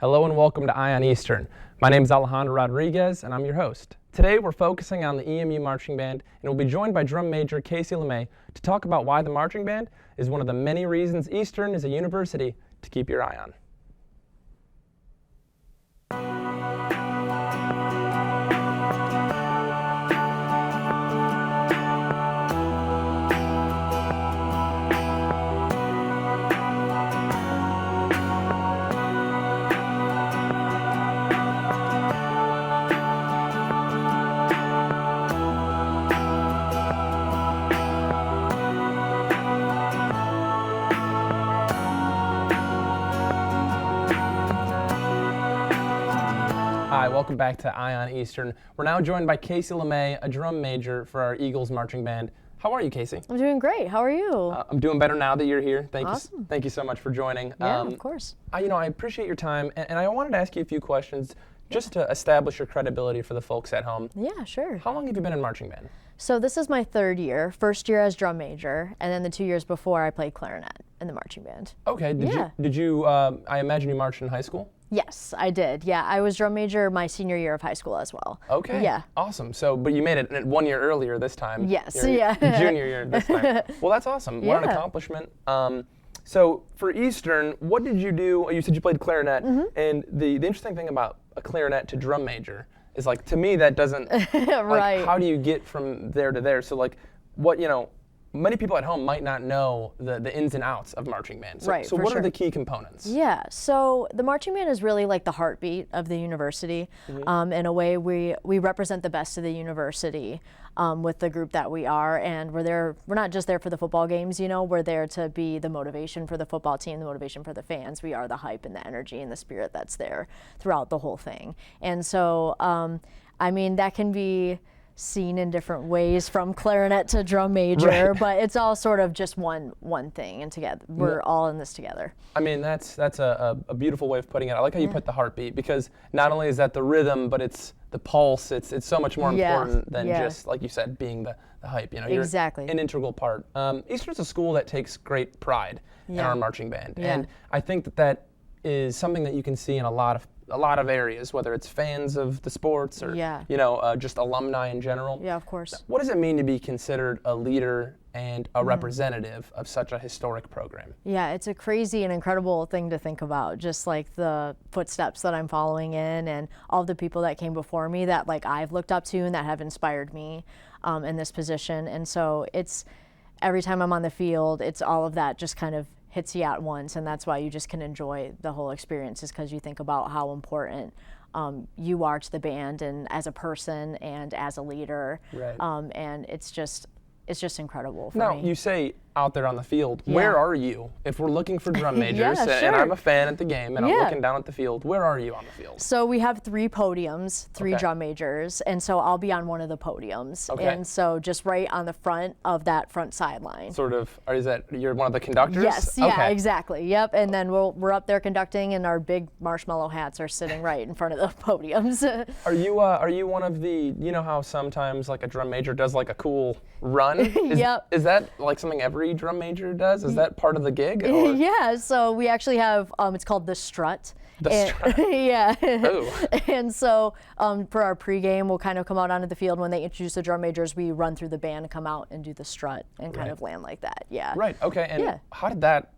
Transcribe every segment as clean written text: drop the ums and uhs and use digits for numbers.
Hello and welcome to Ion Eastern. My name is Alejandro Rodriguez and I'm your host. Today we're focusing on the EMU Marching Band and we'll be joined by drum major Casey LeMay to talk about why the marching band is one of the many reasons Eastern is a university to keep your eye on. Hi, welcome back to Ion Eastern. We're now joined by Casey LeMay, a drum major for our Eagles Marching Band. How are you, Casey? I'm doing great. How are you? I'm doing better now that you're here. Awesome. Thank you so much for joining. Yeah, of course. I appreciate your time, and I wanted to ask you a few questions just to establish your credibility for the folks at home. Yeah, sure. How long have you been in marching band? So this is my third year. First year as drum major, and then the 2 years before I played clarinet in the marching band. Okay. Did you? I imagine you marched in high school. Yes, I did. Yeah, I was drum major my senior year of high school as well. Okay. Yeah. Awesome. So, but you made it 1 year earlier this time. Yes. Your Yeah. Junior year this time. Well, that's awesome. What an Yeah. accomplishment. So for Eastern, what did you do? You said you played clarinet, and the interesting thing about a clarinet to drum major is, like, to me that doesn't Right. like, how do you get from there to there? So, like, what, many people at home might not know the ins and outs of marching band. So, Right, so for what are sure. the key components? Yeah, so the marching band is really like the heartbeat of the university. In a way, we represent the best of the university with the group that we are, and we're not just there for the football games, we're there to be the motivation for the football team, the motivation for the fans. We are the hype and the energy and the spirit that's there throughout the whole thing. And so, that can be seen in different ways from clarinet to drum major, Right. but it's all sort of just one thing, and together we're all in this together. That's a beautiful way of putting it. I like how you put the heartbeat, because not only is that the rhythm, but it's the pulse. It's so much more Yeah, important than yeah. just, like you said, being the hype. You're Exactly. an integral part. Eastern's a school that takes great pride in Yeah. our marching band, Yeah. and I think that is something that you can see in a lot of areas, whether it's fans of the sports or Yeah. just alumni in general. Yeah, of course. What does it mean to be considered a leader and a representative of such a historic program? Yeah, it's a crazy and incredible thing to think about, just like the footsteps that I'm following in and all the people that came before me that, like, I've looked up to and that have inspired me in this position. And so it's every time I'm on the field, it's all of that just kind of hits you at once, and that's why you just can enjoy the whole experience, is because you think about how important you are to the band and as a person and as a leader. Right. And it's just incredible for Now, me. you say out there on the field, Yeah. where are you? If we're looking for drum majors, Yeah, and sure. I'm a fan at the game, and I'm Yeah. looking down at the field, where are you on the field? So we have 3 podiums, 3 Okay. drum majors, and so I'll be on one of the podiums. Okay. And so just right on the front of that front sideline. Sort of, or is that you're one of the conductors? Yes, yeah, Okay. exactly. Yep. And then we're up there conducting, and our big marshmallow hats are sitting right in front of the podiums. Are you one of the, how sometimes like a drum major does like a cool run? Yep. Is that like something every drum major does? Is that part of the gig? Or? Yeah, so we actually have, it's called the strut. The strut. Yeah. Ooh. And so for our pregame, we'll kind of come out onto the field. When they introduce the drum majors, we run through the band, come out and do the strut and kind Right. of land like that. Yeah. Right, okay, and Yeah. how did that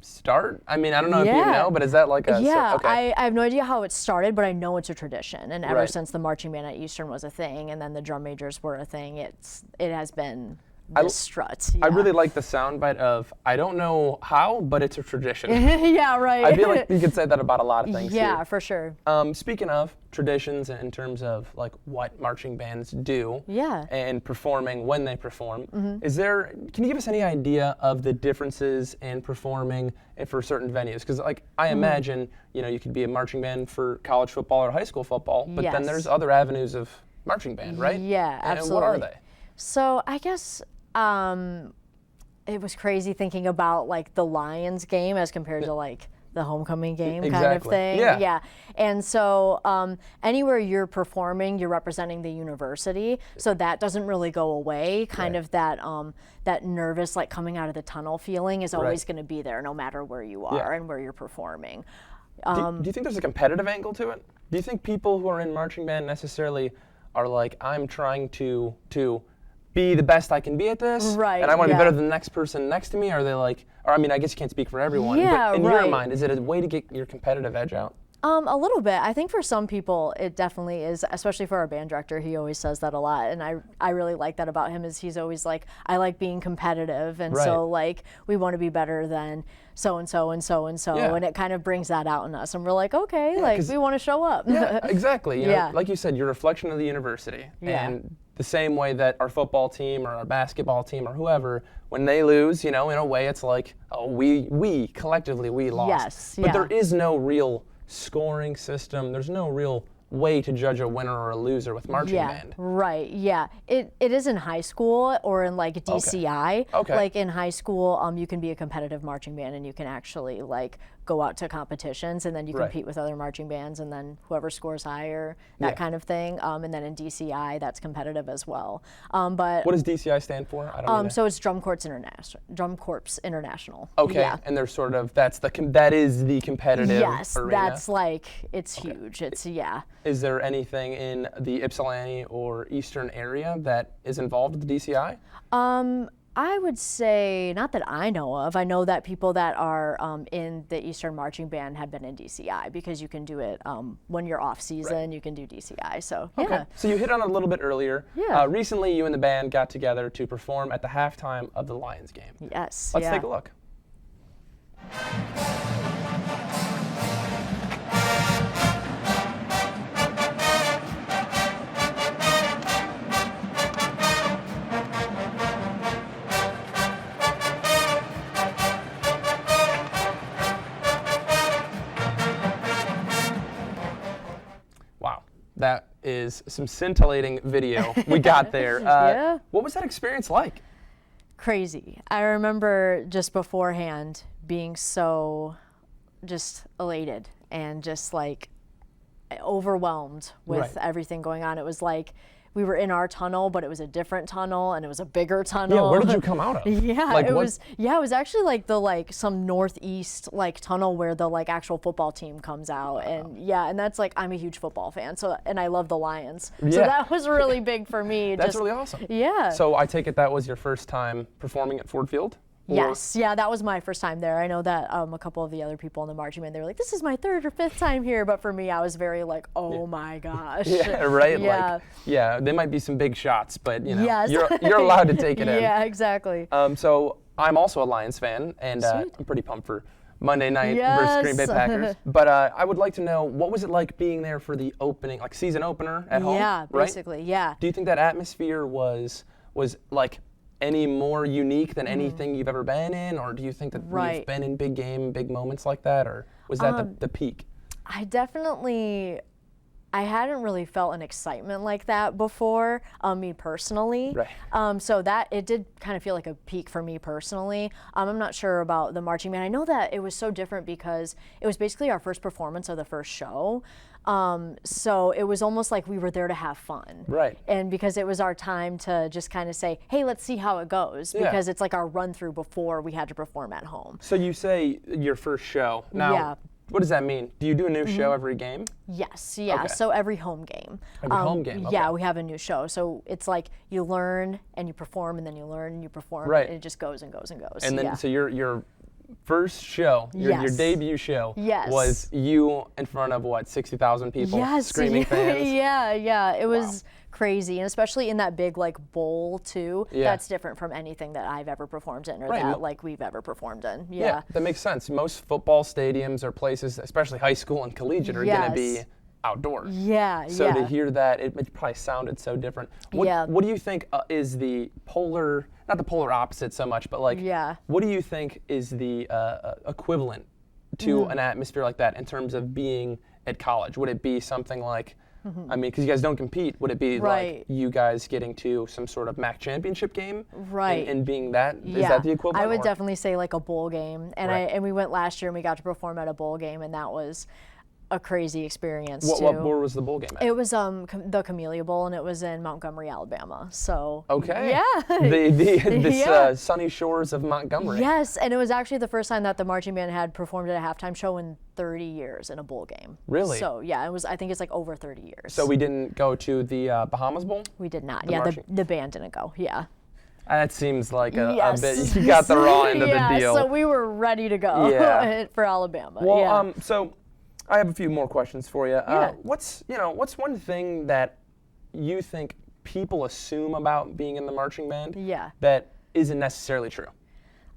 start? I don't know if you Yeah. know, but is that like a... Yeah, okay. I have no idea how it started, but I know it's a tradition. And ever Right. since the marching band at Eastern was a thing, and then the drum majors were a thing, it has been I- this strut. I Yeah. really like the soundbite of, I don't know how, but it's a tradition. Yeah, right. I feel like you could say that about a lot of things Yeah, here. for sure. Speaking of traditions in terms of like what marching bands do Yeah. and performing when they perform, can you give us any idea of the differences in performing for certain venues? Because like I imagine, you could be a marching band for college football or high school football, but then Yes. there's other avenues of marching band, right? Yeah, And absolutely. what are they? So I guess it was crazy thinking about like the Lions game as compared to like the homecoming game kind of Exactly. thing. Yeah. And so anywhere you're performing, you're representing the university. So that doesn't really go away. Kind Right. of that nervous, like coming out of the tunnel feeling is always Right. going to be there no matter where you are Yeah. and where you're performing. Do you think there's a competitive angle to it? Do you think people who are in marching band necessarily are like, I'm trying to be the best I can be at this, Right, and I want to yeah. be better than the next person next to me? Or are they like, or I mean, I guess you can't speak for everyone, Yeah, but in your right. mind, is it a way to get your competitive edge out? A little bit. I think for some people it definitely is, especially for our band director. He always says that a lot, and I really like that about him. Is he's always like, I like being competitive, and so Right. like we want to be better than so and so and so and so, Yeah. and it kind of brings that out in us, and we're like, okay, like 'cause- we want to show up. Yeah, exactly. You know, Yeah. like you said, you're a reflection of the university. Yeah. And the same way that our football team or our basketball team or whoever, when they lose, you know, in a way it's like, oh, we collectively, we lost. Yes, But yeah. there is no real scoring system. There's no real way to judge a winner or a loser with marching Yeah, band. right. Yeah, it is in high school or in like DCI. Okay. Like in high school, you can be a competitive marching band and you can actually like go out to competitions and then you Right. compete with other marching bands and then whoever scores higher, that Yeah. kind of thing. And then in DCI, that's competitive as well. But What does DCI stand for? I don't either. so it's Drum Corps International. Okay, Yeah. and there's sort of that is the competitive Yes, arena. that's like it's huge. It's yeah. Is there anything in the Ypsilanti or Eastern area that is involved with the DCI? I would say not that I know of. I know that people that are in the Eastern Marching Band have been in DCI because you can do it when you're off season. You can do DCI. So yeah. Okay. So you hit on it a little bit earlier. Yeah. Recently, you and the band got together to perform at the halftime of the Lions game. Yes. Let's yeah. take a look. Wow. That is some scintillating video we got there. Yeah. What was that experience like? Crazy. I remember just beforehand being so just elated and just like overwhelmed with Right. everything going on. It was like we were in our tunnel, but it was a different tunnel and it was a bigger tunnel. Yeah, where did you come out of? Yeah, Like, it what- was. Yeah, it was actually like the some northeast like tunnel where the like actual football team comes out, and yeah, and that's like I'm a huge football fan, so and I love the Lions, so Yeah. that was really big for me. That's just, really awesome. Yeah. So I take it that was your first time performing at Ford Field? Or- Yes, yeah, that was my first time there. I know that a couple of the other people in the marching band, they were like, "This is my third or fifth time here," but for me, I was very like, "Oh my gosh!" Yeah, right. Yeah. Like, yeah, there might be some big shots, but you know, Yes. you're allowed to take it in. Yeah, exactly. So I'm also a Lions fan, and Sweet. I'm pretty pumped for Monday night versus Green Bay Yes. Packers. But I would like to know, what was it like being there for the opening, like season opener at home? Yeah, right? basically, yeah. Do you think that atmosphere was like any more unique than anything you've ever been in, or do you think that you've Right. been in big moments like that, or was that the peak? I hadn't really felt an excitement like that before, me personally. Right. So that it did kind of feel like a peak for me personally. I'm not sure about the marching band. I know that it was so different because it was basically our first performance of the first show. So it was almost like we were there to have fun. Right. And because it was our time to just kind of say, hey, let's see how it goes. Yeah. Because it's like our run through before we had to perform at home. So you say your first show. Now, Yeah. what does that mean? Do you do a new show every game? Yes, yeah. Okay. So every home game. Every home game, okay. Yeah, we have a new show. So it's like you learn and you perform and then you learn and you perform. Right. And it just goes and goes and goes. And then, yeah. so your first show, your Yes. debut show, Yes. was you in front of what, 60,000 people, Yes, screaming fans? yeah. It was crazy. And especially in that big like bowl too. Yeah. That's different from anything that I've ever performed in or Right. that like we've ever performed in. Yeah, Yeah. that makes sense. Most football stadiums or places, especially high school and collegiate, are going to be Yes. outdoors. Yeah. So yeah. to hear that, it probably sounded so different. What, Yeah. what do you think is the polar, not the polar opposite so much, but like, Yeah. what do you think is the equivalent to Mm. an atmosphere like that in terms of being at college? Would it be something like, I mean, because you guys don't compete, would it be like Right. you guys getting to some sort of MAC championship game? Right. And being that, is Yeah, that the equivalent? I would or- definitely say like a bowl game, and Right. and we went last year and we got to perform at a bowl game, and that was a crazy experience What too. where was the bowl game at? It was the Camellia Bowl, and it was in Montgomery, Alabama. So Okay. yeah, This sunny shores of Montgomery. yes, and it was actually the first time that the marching band had performed at a halftime show in 30 years in a bowl game. Really? So yeah, it was. I think it's like over 30 years. So we didn't go to the Bahamas Bowl? We did not. The Yeah, marching- the band didn't go. Yeah. That seems like a Yes. bit. You got the raw end of yeah, the deal. so we were ready to go Yeah. for Alabama. Well, yeah. so I have a few more questions for you. Yeah. What's one thing that you think people assume about being in the marching band Yeah. that isn't necessarily true?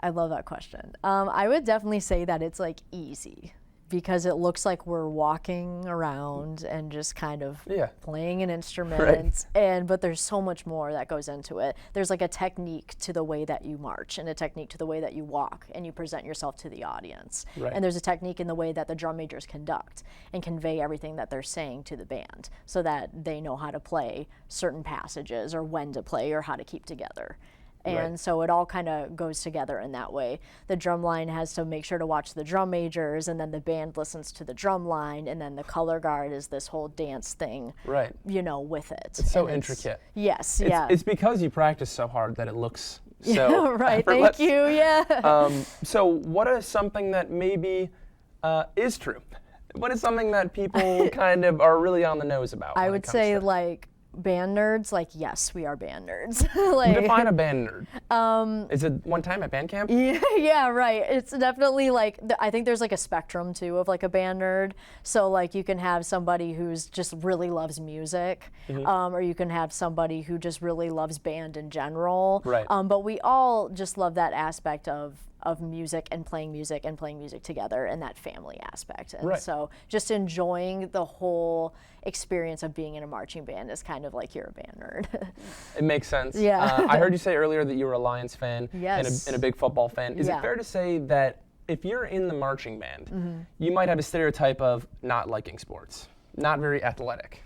I love that question. I would definitely say that it's like easy because it looks like we're walking around and just kind of Yeah. playing an instrument, but there's so much more that goes into it. There's like a technique to the way that you march and a technique to the way that you walk and you present yourself to the audience. Right. And there's a technique in the way that the drum majors conduct and convey everything that they're saying to the band so that they know how to play certain passages or when to play or how to keep together. And Right. so it all kind of goes together in that way. The drum line has to make sure to watch the drum majors, and then the band listens to the drum line, and then the color guard is this whole dance thing, Right. with it. It's so And intricate. Yes, It's, yeah. it's because you practice so hard that it looks so right, effortless. thank you, yeah. So what is something that maybe is true? What is something that people kind of are really on the nose about? I when it would comes say to- like band nerds, like yes, we are band nerds. like, define a band nerd. Is it one time at band camp? yeah, right. It's definitely like, I think there's like a spectrum too of like a band nerd. So like you can have somebody who's just really loves music, or you can have somebody who just really loves band in general. Right. But we all just love that aspect of music and playing music together and that family aspect. And Right. so just enjoying the whole experience of being in a marching band is kind of like you're a band nerd. It makes sense. Yeah. I heard you say earlier that you were a Lions fan Yes. and a big football fan. Is it Yeah. fair to say that if you're in the marching band, you might have a stereotype of not liking sports, not very athletic?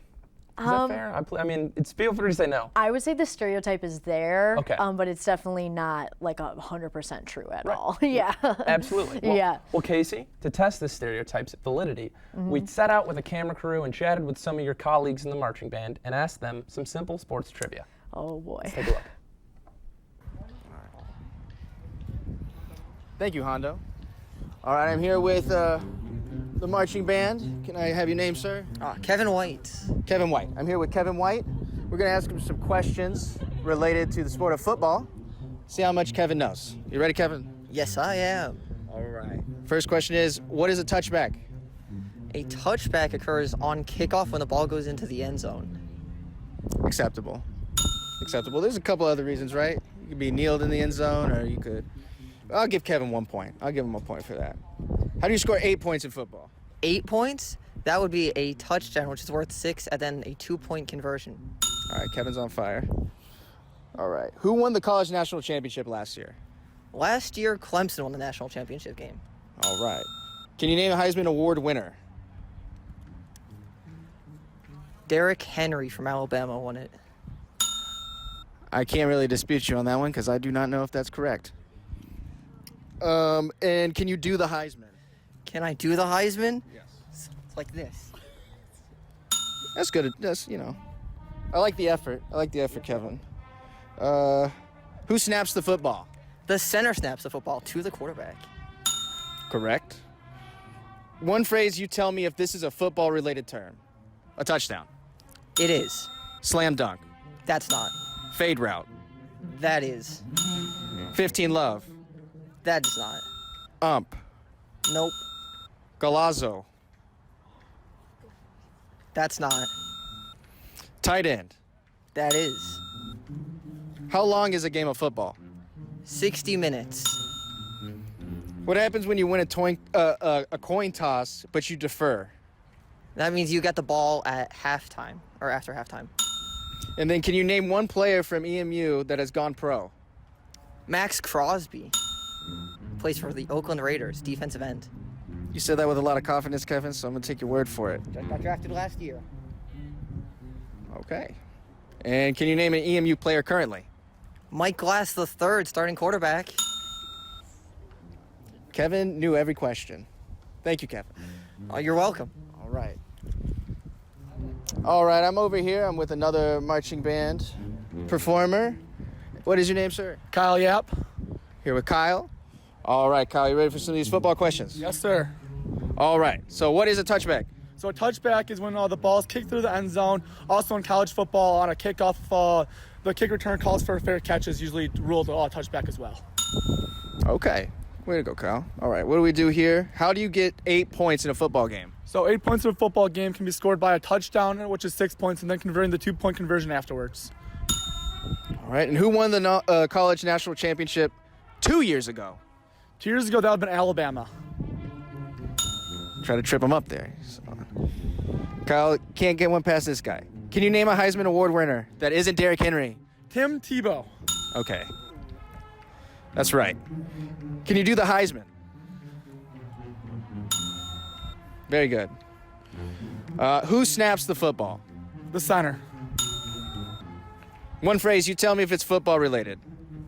Is that fair? I mean, feel free to say no. I would say the stereotype is there, Okay. but it's definitely not like 100% true at Right. all. yeah. Absolutely. Well, Yeah. Well, Casey, to test this stereotype's validity, we set out with a camera crew and chatted with some of your colleagues in the marching band and asked them some simple sports trivia. Oh boy. Take a look. Thank you, Hondo. All right, I'm here with the marching band. Can I have your name, sir? Kevin White. Kevin White. I'm here with Kevin White. We're going to ask him some questions related to the sport of football. See how much Kevin knows. You ready, Kevin? Yes, I am. All right. First question is, what is a touchback? A touchback occurs on kickoff when the ball goes into the end zone. Acceptable. Acceptable. There's a couple other reasons, right? You could be kneeled in the end zone, or you could... I'll give Kevin 1 point. I'll give him a point for that. How do you score 8 points in football? 8 points? That would be a touchdown, which is worth 6, and then a 2-point conversion. All right, Kevin's on fire. All right. Who won the college national championship last year? Last year, Clemson won the national championship game. All right. Can you name a Heisman Award winner? Derrick Henry from Alabama won it. I can't really dispute you on that one because I do not know if that's correct. And can you do the Heisman? Can I do the Heisman? Yes. It's like this. That's good. That's, I like the effort. Kevin. Who snaps the football? The center snaps the football to the quarterback. Correct. One phrase, you tell me if this is a football-related term. A touchdown. It is. Slam dunk. That's not. Fade route. That is. 15 love. That is not. Ump. Nope. Golazo. That's not. Tight end. That is. How long is a game of football? 60 minutes. What happens when you win a coin toss, but you defer? That means you get the ball at halftime or after halftime. And then can you name one player from EMU that has gone pro? Max Crosby plays for the Oakland Raiders, defensive end. You said that with a lot of confidence, Kevin, so I'm going to take your word for it. Just got drafted last year. Okay. And can you name an EMU player currently? Mike Glass III, starting quarterback. Kevin knew every question. Thank you, Kevin. Oh, you're welcome. All right. All right, I'm over here. I'm with another marching band performer. What is your name, sir? Kyle Yap. Here with Kyle. All right, Kyle, you ready for some of these football questions? Yes, sir. All right. So what is a touchback? So a touchback is when the ball's kicked through the end zone. Also in college football, on a kickoff, the kick return calls for a fair catch is usually ruled a touchback as well. Okay. Way to go, Kyle. All right, what do we do here? How do you get 8 points in a football game? So 8 points in a football game can be scored by a touchdown, which is 6 points, and then converting the 2-point conversion afterwards. All right, and who won the college national championship 2 years ago? 2 years ago, that would have been Alabama. Try to trip him up there. So, Kyle, can't get one past this guy. Can you name a Heisman Award winner that isn't Derrick Henry? Tim Tebow. Okay. That's right. Can you do the Heisman? Very good. Who snaps the football? The center. One phrase, you tell me if it's football related.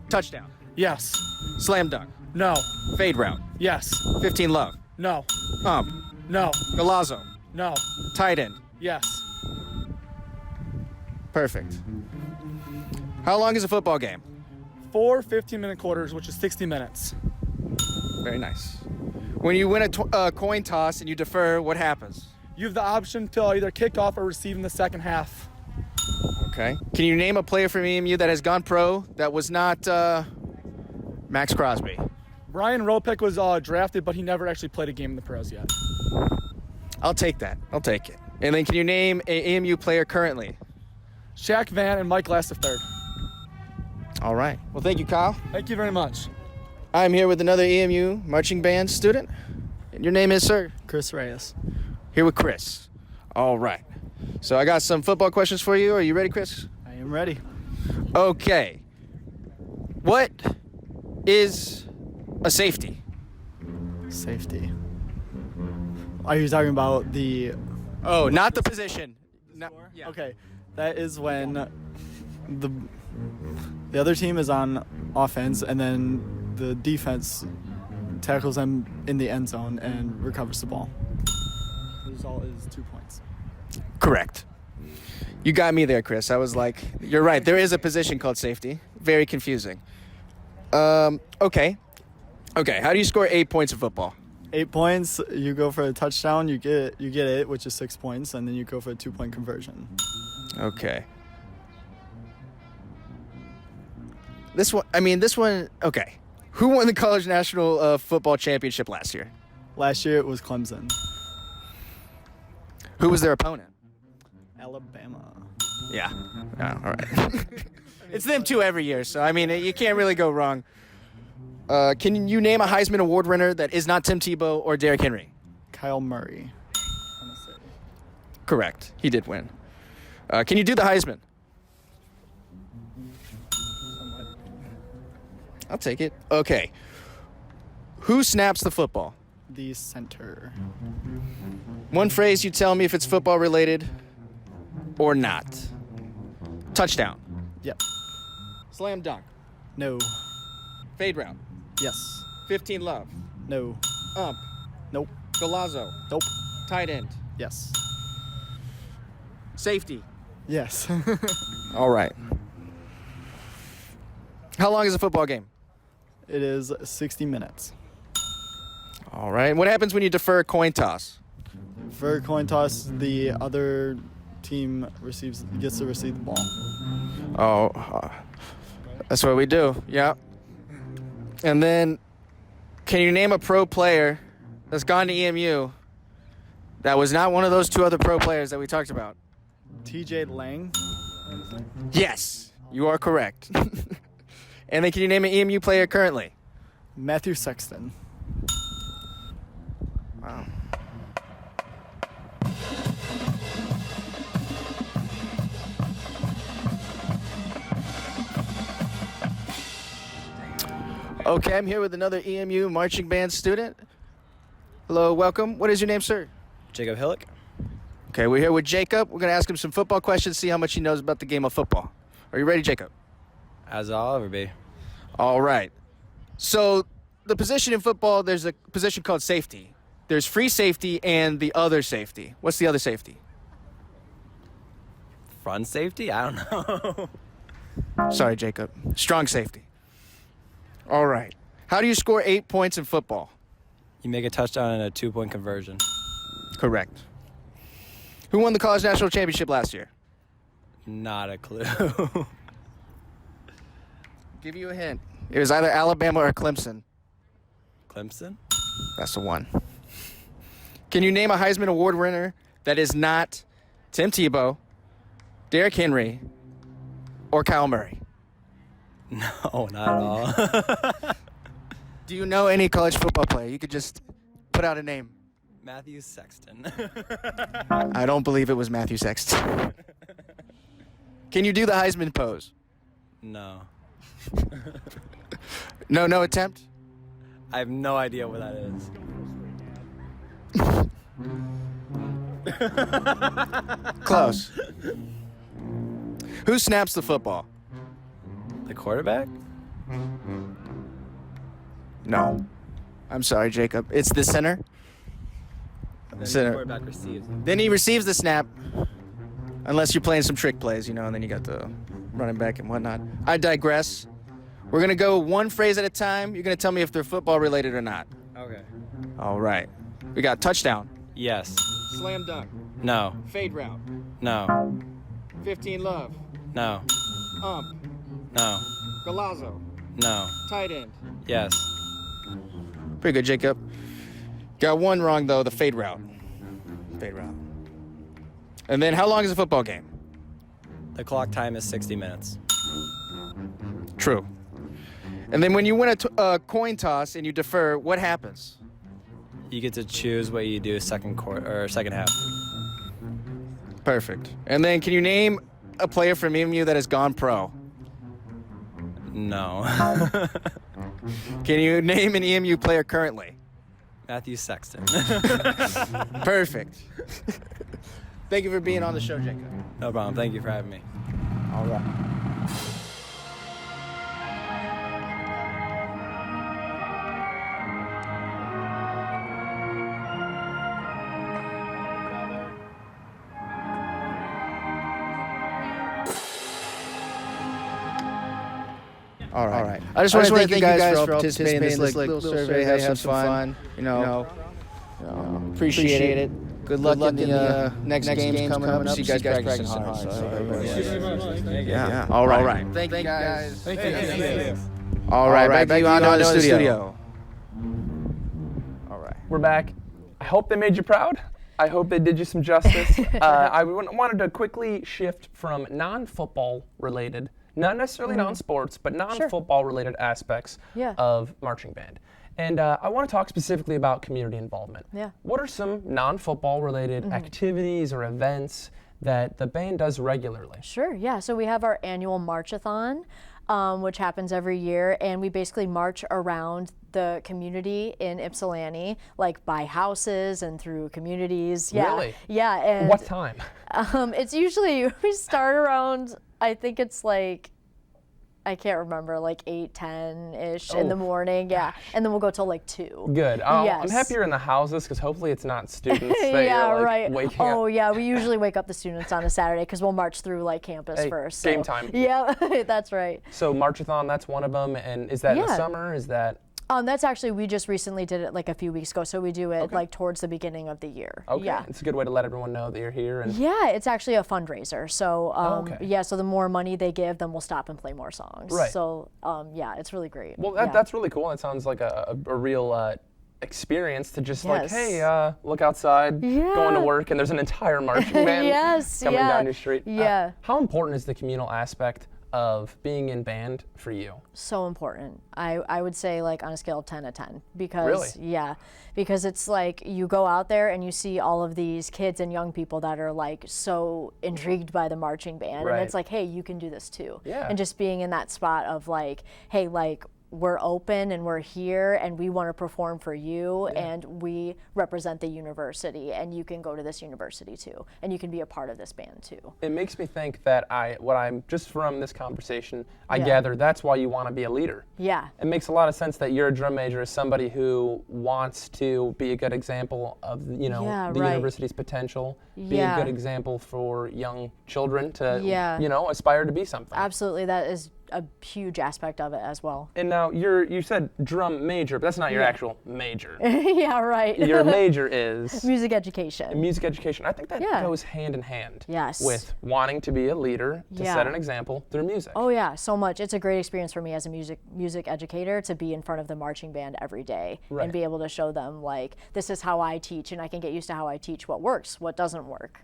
Touchdown. Yes. Slam dunk. No. Fade route. Yes. 15 love. No. No. Galazzo. No. Tight end. Yes. Perfect. How long is a football game? 4 15-minute quarters, which is 60 minutes. Very nice. When you win a coin toss and you defer, what happens? You have the option to either kick off or receive in the second half. Okay. Can you name a player from EMU that has gone pro that was not Max Crosby? Brian Ropek was drafted, but he never actually played a game in the pros yet. I'll take that. I'll take it. And then can you name an EMU player currently? Shaq Van and Mike Glass III. All right. Well, thank you, Kyle. Thank you very much. I'm here with another EMU marching band student. And your name is, sir? Chris Reyes. Here with Chris. All right. So I got some football questions for you. Are you ready, Chris? I am ready. Okay. What is a safety? Safety. Are you talking about the... Oh, not the position. No, yeah. Okay. That is when the other team is on offense and then the defense tackles them in the end zone and recovers the ball. The result is 2 points. Correct. You got me there, Chris. I was like, you're right. There is a position called safety. Very confusing. Okay. Okay. How do you score 8 points in football? 8 points, you go for a touchdown, you get it, which is 6 points, and then you go for a 2-point conversion. Okay. This one, okay. Who won the college national football championship last year? Last year it was Clemson. Who was their opponent? Alabama. Yeah. Oh, all right. It's them two every year, so, I mean, you can't really go wrong. Can you name a Heisman Award winner that is not Tim Tebow or Derrick Henry? Kyle Murray. Correct. He did win. Can you do the Heisman? I'll take it. Okay. Who snaps the football? The center. One phrase, you tell me if it's football related or not. Touchdown. Yep. Slam dunk. No. Fade route. Yes. 15 love. No. Nope. Galazzo. Nope. Tight end. Yes. Safety. Yes. All right. How long is a football game? It is 60 minutes. All right. What happens when you defer a coin toss? For a coin toss, the other team gets to receive the ball. Oh, that's what we do. Yeah. And then, can you name a pro player that's gone to EMU that was not one of those two other pro players that we talked about? TJ Lang. Yes, you are correct. And then, can you name an EMU player currently? Matthew Sexton. Wow. Okay, I'm here with another EMU marching band student. Hello, welcome. What is your name, sir? Jacob Hillick. Okay, we're here with Jacob. We're going to ask him some football questions, see how much he knows about the game of football. Are you ready, Jacob? As I'll ever be. All right. So, the position in football, there's a position called safety. There's free safety and the other safety. What's the other safety? Front safety? I don't know. Sorry, Jacob. Strong safety. All right. How do you score 8 points in football? You make a touchdown and a 2-point conversion. Correct. Who won the college national championship last year? Not a clue. Give you a hint. It was either Alabama or Clemson. Clemson? That's the one. Can you name a Heisman Award winner that is not Tim Tebow, Derrick Henry, or Kyle Murray? No, not at all. Do you know any college football player? You could just put out a name. Matthew Sexton. I don't believe it was Matthew Sexton. Can you do the Heisman pose? No. No attempt? I have no idea what that is. Close. Who snaps the football? The quarterback? No. I'm sorry, Jacob. It's the center. Then Center. the quarterback receives. Then he receives the snap, unless you're playing some trick plays, and then you got the running back and whatnot. I digress. We're going to go one phrase at a time. You're going to tell me if they're football related or not. Okay. All right. We got touchdown. Yes. Slam dunk. No. Fade route. No. 15 love. No. Ump. No. Galazzo. No. Tight end. Yes. Pretty good, Jacob. Got one wrong, though, the fade route. Fade route. And then how long is a football game? The clock time is 60 minutes. True. And then when you win a coin toss and you defer, what happens? You get to choose what you do second quarter or second half. Perfect. And then can you name a player from EMU that has gone pro? No. Can you name an EMU player currently? Matthew Sexton. Perfect. Thank you for being on the show, Jacob. No problem. Thank you for having me. All right. All right. I just want to thank you guys for participating in this little survey. Have some fun. Appreciate it. Good luck in the next games coming up. See you guys practicing hard. Yeah. All right. Thank you guys. Thank you. All right. Back to you on the studio. All right. We're back. I hope they made you proud. I hope they did you some justice. I wanted to quickly shift from non-football related, not necessarily non-sports, but non-football related aspects of marching band. And I want to talk specifically about community involvement. Yeah. What are some non-football related activities or events that the band does regularly? Sure, yeah. So we have our annual Marchathon, which happens every year, and we basically march around the community in Ypsilanti, like by houses and through communities. Yeah. Really? Yeah. And What time? it's usually, we start around, I think it's like, I can't remember, like 8, 10-ish in the morning. Yeah. And then we'll go till like 2. Good. I'm Yes. happy you're in the houses because hopefully it's not students that Yeah, you're right. waking up. Oh, yeah. We usually wake up the students on a Saturday because we'll march through like campus Hey, first. game time. Yeah, that's right. So Marchathon, that's one of them. And is that in the Yeah. summer? Is that? That's actually, we just recently did it like a few weeks ago, so we do it like towards the beginning of the year. Okay. Yeah. It's a good way to let everyone know that you're here. And Yeah, it's actually a fundraiser. So, okay. yeah, so the more money they give, then we'll stop and play more songs. Right. So, yeah, it's really great. well, Yeah. that's really cool. It sounds like a real experience to just like, Yes. hey, look outside, going to Yeah. work, and there's an entire marching band Yes, coming yeah. down your street. Yeah. How important is the communal aspect of being in band for you? So important. I would say like on a scale of 10 to 10 because Really? yeah, because it's like you go out there and you see all of these kids and young people that are like so intrigued by the marching band Right. and it's like, hey, you can do this too. Yeah. And just being in that spot of like, hey, like we're open and we're here and we want to perform for you and we represent the university and you can go to this university too and you can be a part of this band too. It makes me think that what I'm just from this conversation, I Yeah. gather that's why you want to be a leader. Yeah. It makes a lot of sense that you're a drum major as somebody who wants to be a good example of, Yeah, the right. university's potential, be Yeah. a good example for young children to, Yeah. aspire to be something. Absolutely, that is a huge aspect of it as well. And now you said drum major, but that's not your Yeah. actual major. Yeah, right. Your major is music education. music education. I think that Yeah. goes hand in hand Yes. with wanting to be a leader, to Yeah. set an example through music. Oh yeah, so much. It's a great experience for me as a music educator to be in front of the marching band every day Right. and be able to show them like this is how I teach and I can get used to how I teach what works, what doesn't work.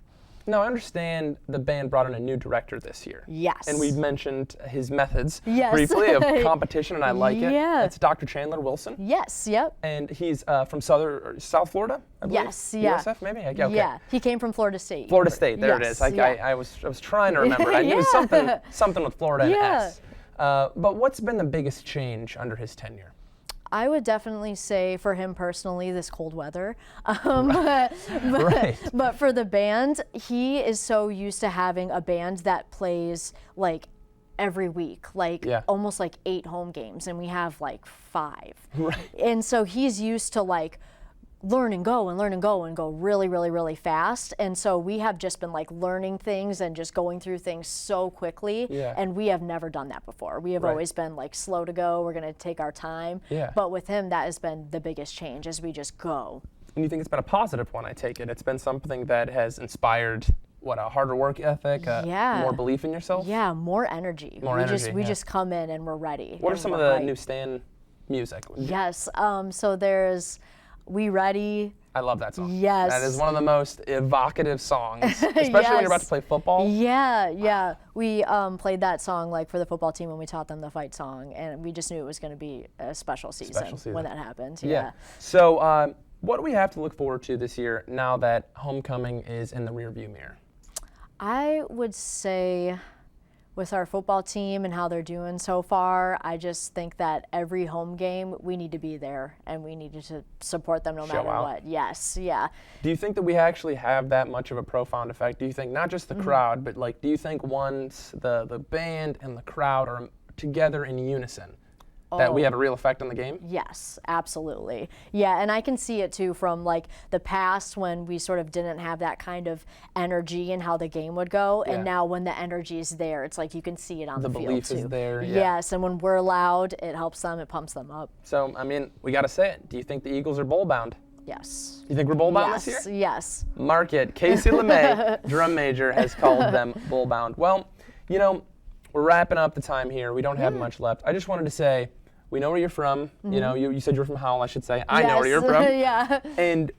Now, I understand the band brought in a new director this year. Yes. And we've mentioned his methods Yes. briefly of competition, and I like it. Yeah. It's Dr. Chandler Wilson. Yes, yep. And he's from South Florida, I believe? Yes, yeah. USF, maybe? Okay. Yeah, he came from Florida State. Florida State, there it Yes, is. I yeah. was trying to remember it. I knew it was Yeah. something with Florida and Yeah. S. But what's been the biggest change under his tenure? I would definitely say for him personally, this cold weather. Right. But for the band, he is so used to having a band that plays like every week, like Yeah. almost like 8 home games, and we have like 5. Right. And so he's used to like learn and go and go really, really, really fast. And so we have just been like learning things and just going through things so quickly. Yeah. And we have never done that before. We have Right. always been like slow to go. We're going to take our time. Yeah. But with him, that has been the biggest change as we just go. And you think it's been a positive one, I take it? It's been something that has inspired, a harder work ethic, Yeah. more belief in yourself? Yeah, more energy. More energy, We yeah. just come in and we're ready. What are and some of we're the hyped. new Stan music? Yes. So there's We Ready. I love that song. Yes. That is one of the most evocative songs, especially when you're about to Yes. play football. Yeah. We played that song like for the football team when we taught them the fight song, and we just knew it was going to be a special season when that happened. Yeah. So, what do we have to look forward to this year now that homecoming is in the rearview mirror? I would say with our football team and how they're doing so far, I just think that every home game we need to be there and we need to support them no Show matter out. what. Yes, yeah. Do you think that we actually have that much of a profound effect? Do you think not just the crowd, but do you think once the band and the crowd are together in unison, that we have a real effect on the game? Yes, absolutely. Yeah, and I can see it too from like the past when we sort of didn't have that kind of energy and how the game would go, Yeah. and now when the energy is there, it's like you can see it on the field belief too. is there, yeah. Yes, and when we're loud, it helps them, it pumps them up. So, we got to say it. Do you think the Eagles are bowl bound? Yes. You think we're bowl bound this year? Yes. Mark it. Casey LeMay, drum major, has called them bull bound. Well, we're wrapping up the time here. We don't have much left. I just wanted to say, we know where you're from. You said you're from Howell, I should say. I know where you're from. Yeah. And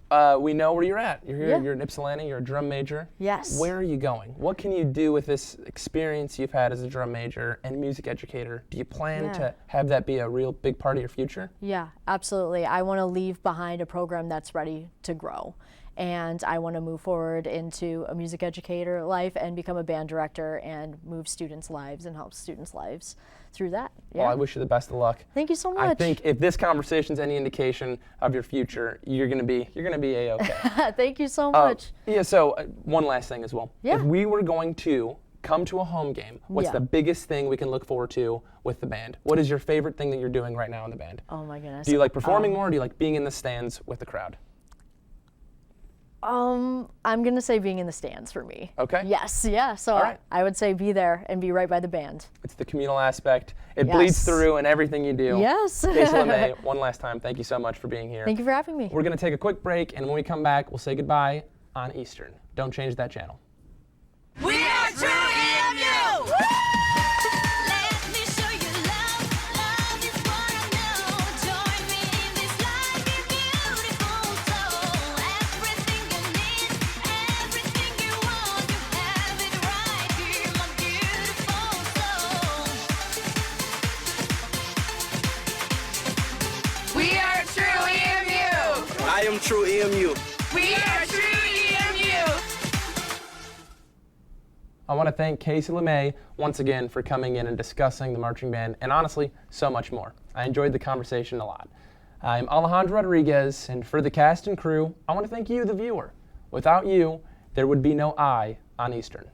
we know where you're at. You're here, Yeah. you're in Ypsilanti, you're a drum major. Yes. Where are you going? What can you do with this experience you've had as a drum major and music educator? Do you plan to have that be a real big part of your future? Yeah, absolutely. I want to leave behind a program that's ready to grow. And I want to move forward into a music educator life and become a band director and move students' lives and help students' lives through that. Yeah. Well, I wish you the best of luck. Thank you so much. I think if this conversation's any indication of your future, you're gonna be a-okay. Thank you so much. Yeah. So one last thing as well. Yeah. If we were going to come to a home game, what's Yeah. the biggest thing we can look forward to with the band? What is your favorite thing that you're doing right now in the band? Oh my goodness. Do you like performing more, or do you like being in the stands with the crowd? I'm gonna say being in the stands for me. Okay. Yes. Yeah. So All right. I would say be there and be right by the band. It's the communal aspect. It bleeds Yes. through in everything you do. Yes. Casey LeMay, one last time, thank you so much for being here. Thank you for having me. We're going to take a quick break, and when we come back, we'll say goodbye on Eastern. Don't change that channel. We are True EMU! Let me show you love. Love is what I know. Join me in this life, you're beautiful soul. Everything you need, everything you want, you have it right here, my beautiful soul. We are True EMU! I am True EMU. We are True EMU! I want to thank Casey LeMay once again for coming in and discussing the marching band, and honestly, so much more. I enjoyed the conversation a lot. I'm Alejandro Rodriguez, and for the cast and crew, I want to thank you, the viewer. Without you, there would be no eye on Eastern.